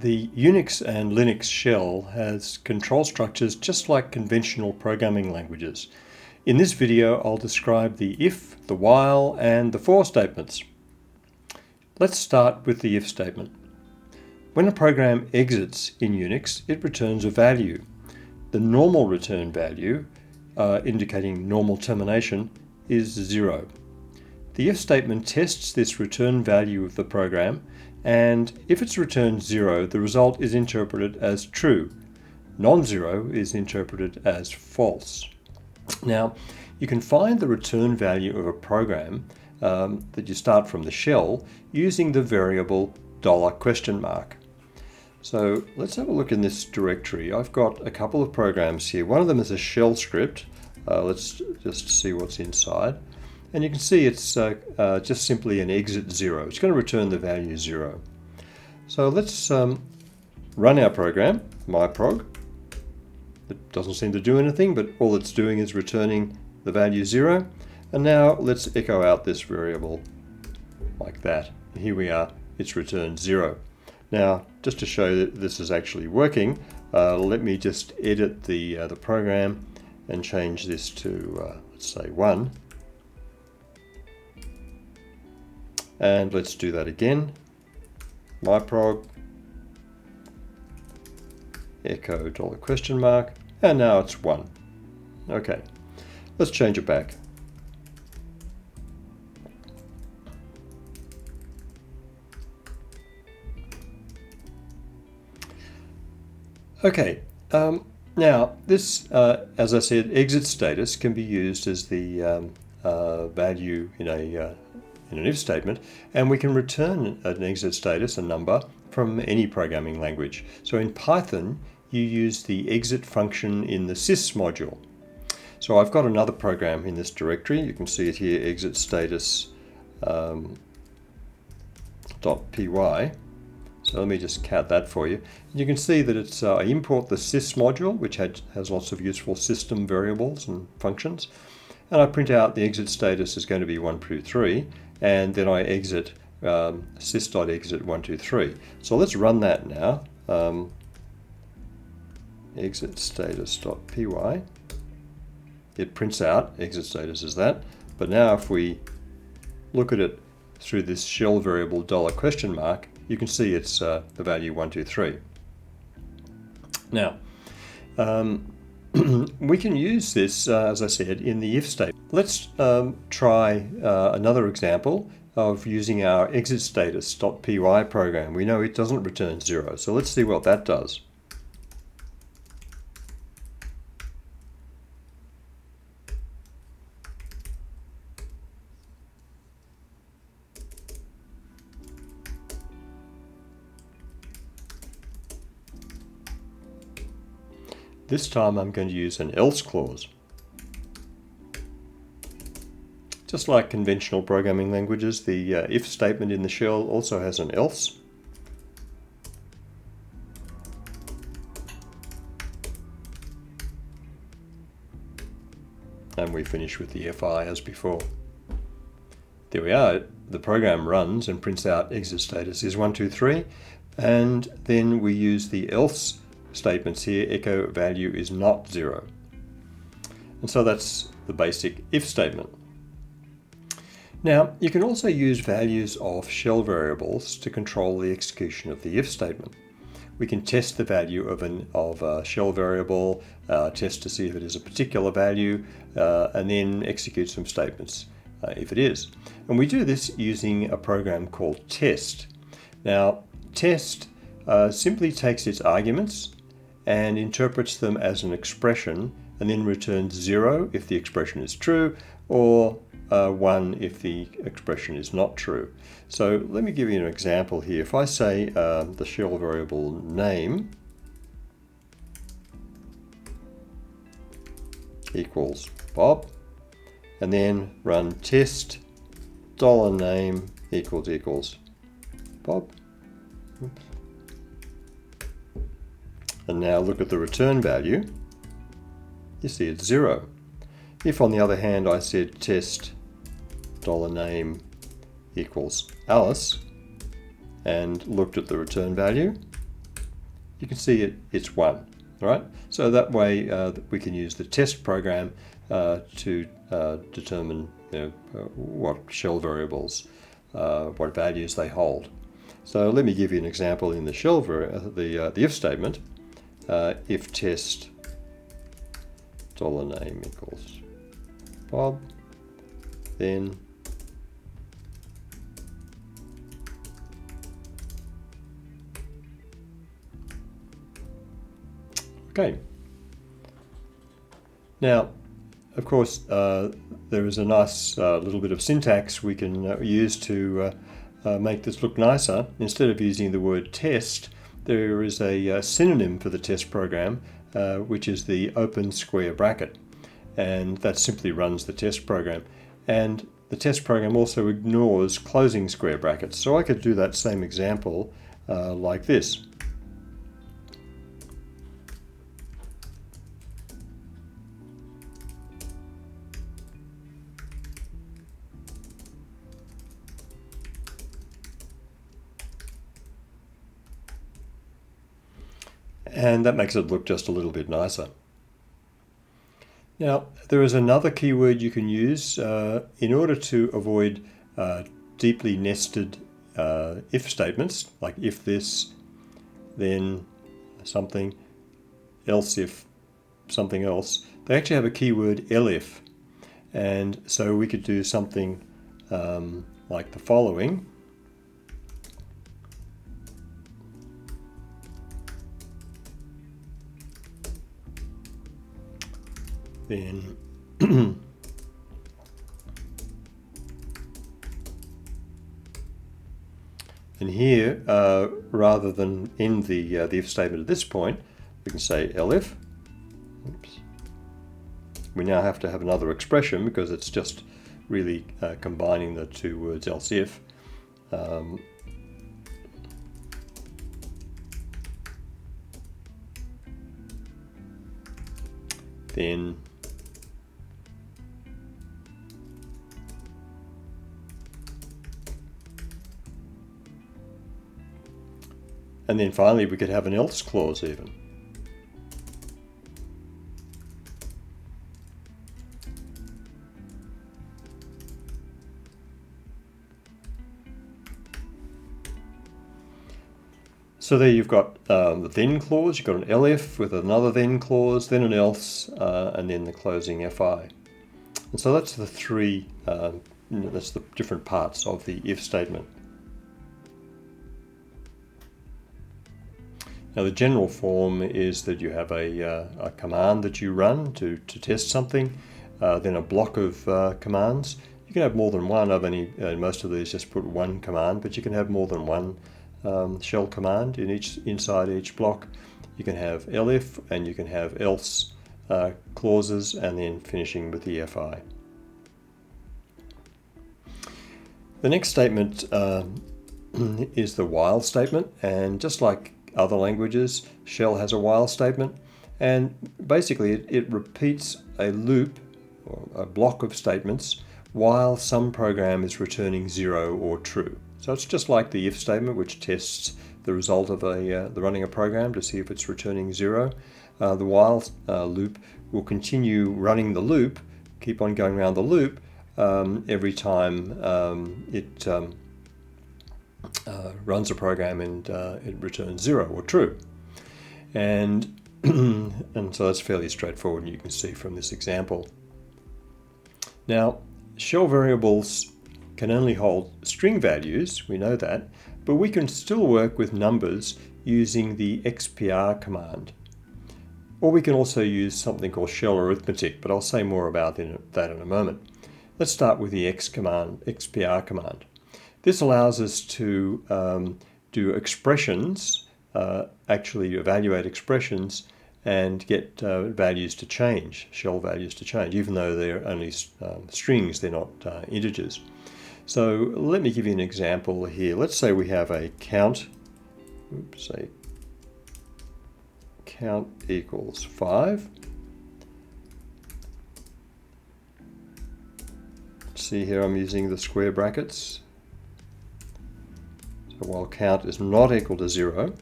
The Unix and Linux shell has control structures just like conventional programming languages. In this video, I'll describe the if, the while, and the for statements. Let's start with the if statement. When a program exits in Unix, it returns a value. The normal return value, indicating normal termination, is 0. The if statement tests this return value of the program, and if it's returned 0, the result is interpreted as true. Non-zero is interpreted as false. Now, you can find the return value of a program that you start from the shell using the variable $?. So let's have a look in this directory. I've got a couple of programs here. One of them is a shell script. Let's just see what's inside. And you can see it's just simply an exit 0. It's going to return the value 0. So let's run our program, myprog. It doesn't seem to do anything, but all it's doing is returning the value 0. And now let's echo out this variable like that. And here we are, it's returned 0. Now, just to show that this is actually working, let me just edit the program and change this to, let's say, 1. And let's do that again. myprog, echo $?, and now it's 1. Okay, let's change it back. Okay, now this, as I said, exit status can be used as the value in an if statement, and we can return an exit status, a number, from any programming language. So in Python, you use the exit function in the sys module. So I've got another program in this directory. You can see it here, exit status .py. So let me just cat that for you. And you can see that it's I import the sys module, which has lots of useful system variables and functions, and I print out the exit status is going to be 123, and then I exit sys.exit 123. So let's run that now. Exit status.py. It prints out exit status as that, but now if we look at it through this shell variable $? You can see it's the value 123. Now, we can use this, as I said, in the if statement. Let's try another example of using our exit status.py program. We know it doesn't return 0, so let's see what that does. This time I'm going to use an else clause. Just like conventional programming languages, the if statement in the shell also has an else. And we finish with the fi as before. There we are. The program runs and prints out exit status is 123, and then we use the else statements here, echo value is not 0. And so that's the basic if statement. Now, you can also use values of shell variables to control the execution of the if statement. We can test the value of a shell variable, test to see if it is a particular value, and then execute some statements if it is. And we do this using a program called test. Now, test simply takes its arguments and interprets them as an expression, and then returns 0 if the expression is true, or 1 if the expression is not true. So let me give you an example here. If I say the shell variable name equals Bob, and then run test $name equals Bob. Oops. And now look at the return value. You see it's 0. If on the other hand I said test $name equals Alice, and looked at the return value, you can see it's 1. Right? So that way we can use the test program to determine what shell variables, what values they hold. So let me give you an example in the shell the if statement. If test $name equals Bob, then okay. Now, of course, there is a nice little bit of syntax we can use to make this look nicer. Instead of using the word test, there is a synonym for the test program, which is the open square bracket. And that simply runs the test program. And the test program also ignores closing square brackets. So I could do that same example like this. And that makes it look just a little bit nicer. Now, there is another keyword you can use in order to avoid deeply nested if statements, like if this, then something, else if something else. They actually have a keyword elif. And so we could do something like the following. Then and here, rather than end the if statement at this point, we can say elif. Oops. We now have to have another expression because it's just really combining the two words else if. Then and then finally we could have an else clause even. So there you've got the then clause, you've got an elif with another then clause, then an else, and then the closing fi. And so that's the three, that's the different parts of the if statement. Now the general form is that you have a command that you run to test something, then a block of commands. You can have more than one. Most of these just put one command, but you can have more than one shell command inside each block. You can have elif and you can have else clauses, and then finishing with the fi. The next statement is the while statement, and just like other languages, shell has a while statement, and basically it repeats a loop or a block of statements while some program is returning 0 or true. So it's just like the if statement, which tests the result of the running a program to see if it's returning 0. The while loop will continue running the loop, keep on going around the loop every time it runs a program and it returns 0 or true. And, and so that's fairly straightforward, and you can see from this example. Now, shell variables can only hold string values, we know that, but we can still work with numbers using the expr command. Or we can also use something called shell arithmetic, but I'll say more about that in a moment. Let's start with the expr command. This allows us to do expressions, actually evaluate expressions and get values to change, shell values to change, even though they're only strings, they're not integers. So let me give you an example here. Let's say we have a count, say count equals 5. See here I'm using the square brackets. So while count is not equal to 0,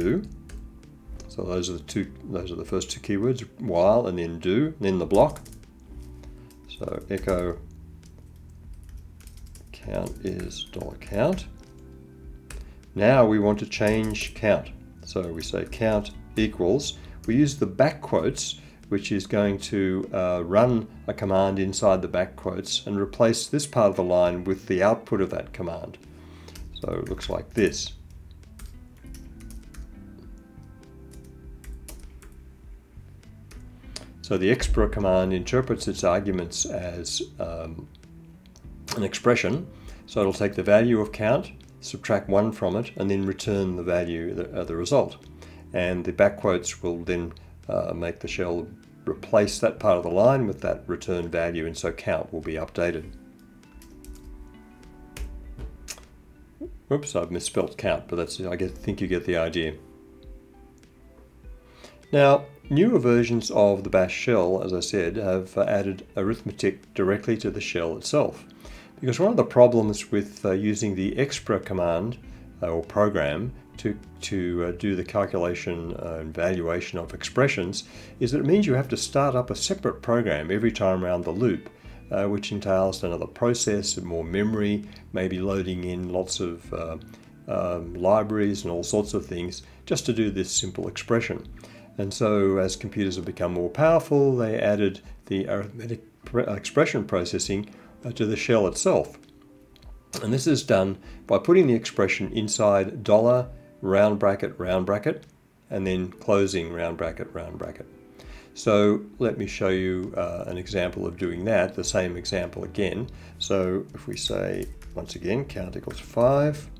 do. So those are the first two keywords, while and then do, and then the block. So echo count is $count. Now we want to change count. So we say count equals, we use the back quotes, which is going to run a command inside the back quotes and replace this part of the line with the output of that command. So it looks like this. So the expr command interprets its arguments as an expression. So it'll take the value of count, subtract 1 from it, and then return the value, the result. And the back quotes will then make the shell replace that part of the line with that return value, and so count will be updated. Oops, I've misspelt count, but that's, I think you get the idea. Now, newer versions of the bash shell, as I said, have added arithmetic directly to the shell itself. Because one of the problems with using the expr command or program to do the calculation and valuation of expressions is that it means you have to start up a separate program every time around the loop, which entails another process and more memory, maybe loading in lots of libraries and all sorts of things just to do this simple expression. And so as computers have become more powerful, they added the arithmetic expression processing to the shell itself. And this is done by putting the expression inside $, round bracket, and then closing round bracket, round bracket. So let me show you an example of doing that, the same example again. So if we say, once again, count equals 5,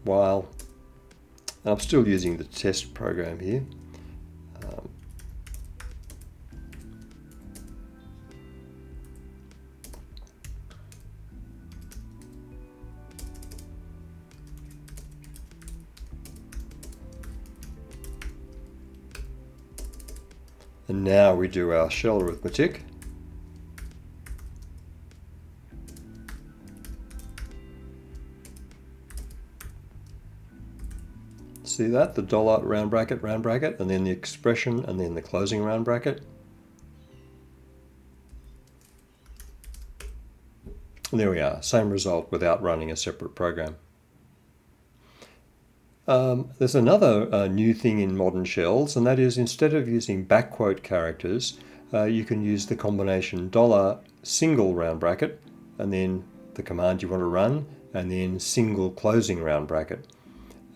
while, and I'm still using the test program here. And now we do our shell arithmetic. See that? The $, round bracket, and then the expression, and then the closing round bracket. And there we are, same result without running a separate program. There's another new thing in modern shells, and that is instead of using backquote characters, you can use the combination $single round bracket, and then the command you want to run, and then single closing round bracket.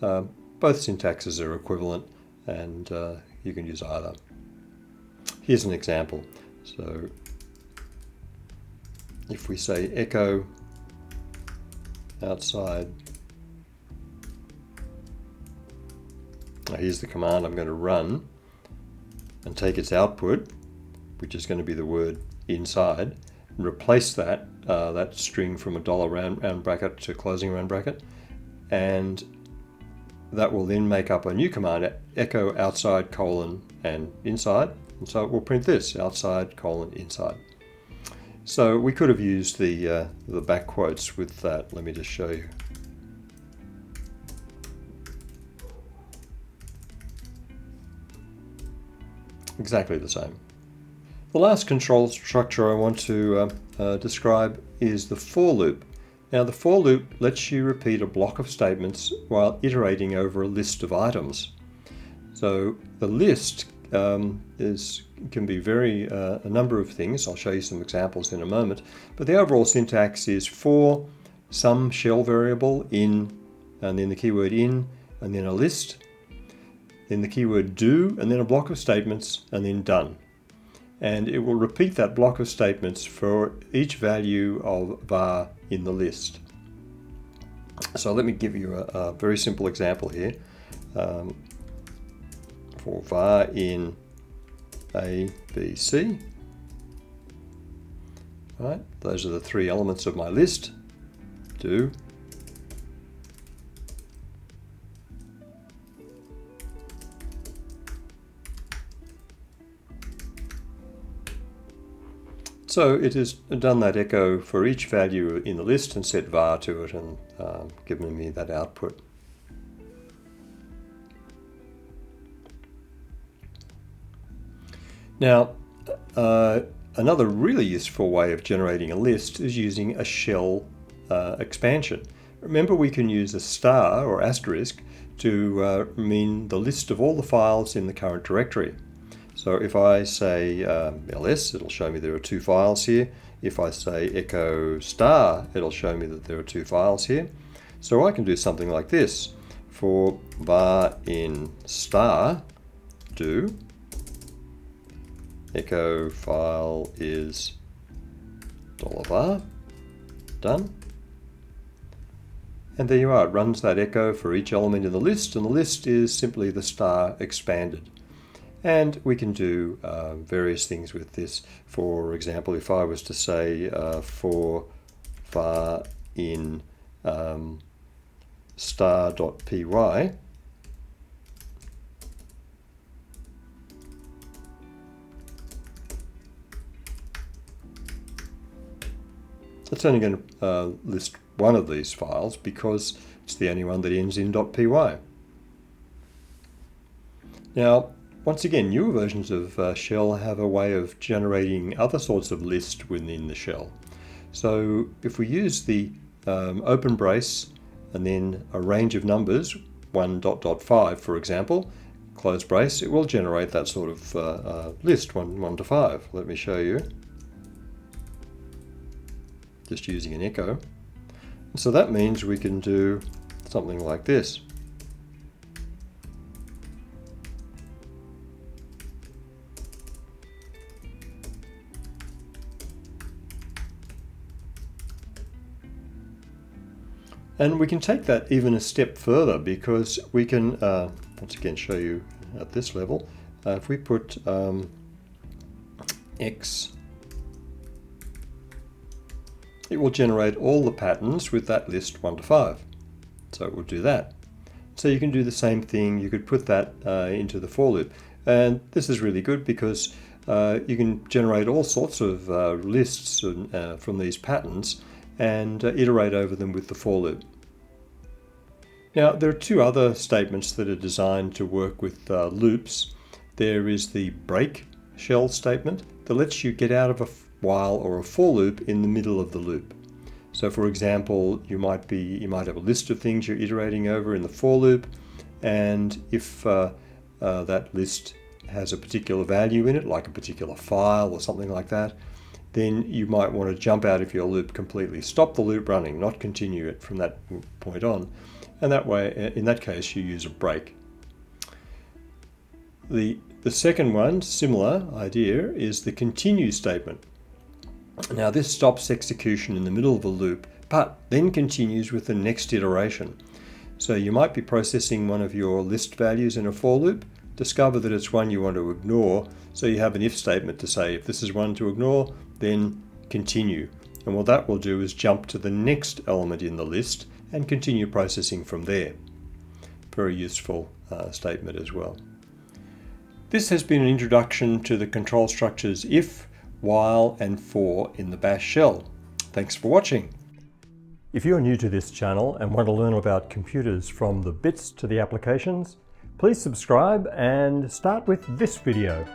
Both syntaxes are equivalent, and you can use either. Here's an example. So if we say echo outside, here's the command I'm going to run and take its output, which is going to be the word inside, and replace that that string from a $, round bracket to closing round bracket, and that will then make up a new command, echo outside colon and inside, and so it will print this, outside colon inside. So we could have used the back quotes with that. Let me just show you. Exactly the same. The last control structure I want to describe is the for loop. Now the for loop lets you repeat a block of statements while iterating over a list of items. So the list can be a number of things. I'll show you some examples in a moment, but the overall syntax is for some shell variable in, and then the keyword in, and then a list, then the keyword do, and then a block of statements, and then done. And it will repeat that block of statements for each value of var in the list. So let me give you a very simple example here. For var in A, B, C. Right, those are the three elements of my list. Do. So it has done that echo for each value in the list and set var to it and given me that output. Now, another really useful way of generating a list is using a shell expansion. Remember, we can use a star or asterisk to mean the list of all the files in the current directory. So if I say ls, it'll show me there are 2 files here. If I say echo star, it'll show me that there are 2 files here. So I can do something like this. For var in star, do echo file is $var, done. And there you are, it runs that echo for each element in the list, and the list is simply the star expanded. And we can do various things with this. For example, if I was to say for var in star.py, it's only going to list one of these files because it's the only one that ends in .py. Now, once again, newer versions of shell have a way of generating other sorts of lists within the shell. So if we use the open brace and then a range of numbers, 1.5 for example, close brace, it will generate that sort of list, 1 to 5. Let me show you. Just using an echo. So that means we can do something like this. And we can take that even a step further, because we can, once again, show you at this level. If we put X, it will generate all the patterns with that list 1 to 5. So it will do that. So you can do the same thing. You could put that into the for loop. And this is really good because you can generate all sorts of lists from these patterns and iterate over them with the for loop. Now, there are 2 other statements that are designed to work with loops. There is the break shell statement that lets you get out of a while or a for loop in the middle of the loop. So for example, you might have a list of things you're iterating over in the for loop, and if that list has a particular value in it, like a particular file or something like that, then you might want to jump out of your loop completely, stop the loop running, not continue it from that point on, and that way, in that case, you use a break. The second one, similar idea, is the continue statement. Now this stops execution in the middle of a loop, but then continues with the next iteration. So you might be processing one of your list values in a for loop, discover that it's one you want to ignore, so you have an if statement to say if this is one to ignore, then continue. And what that will do is jump to the next element in the list and continue processing from there. Very useful statement as well. This has been an introduction to the control structures if, while and for in the bash shell. Thanks for watching. If you're new to this channel and want to learn about computers from the bits to the applications, please subscribe and start with this video.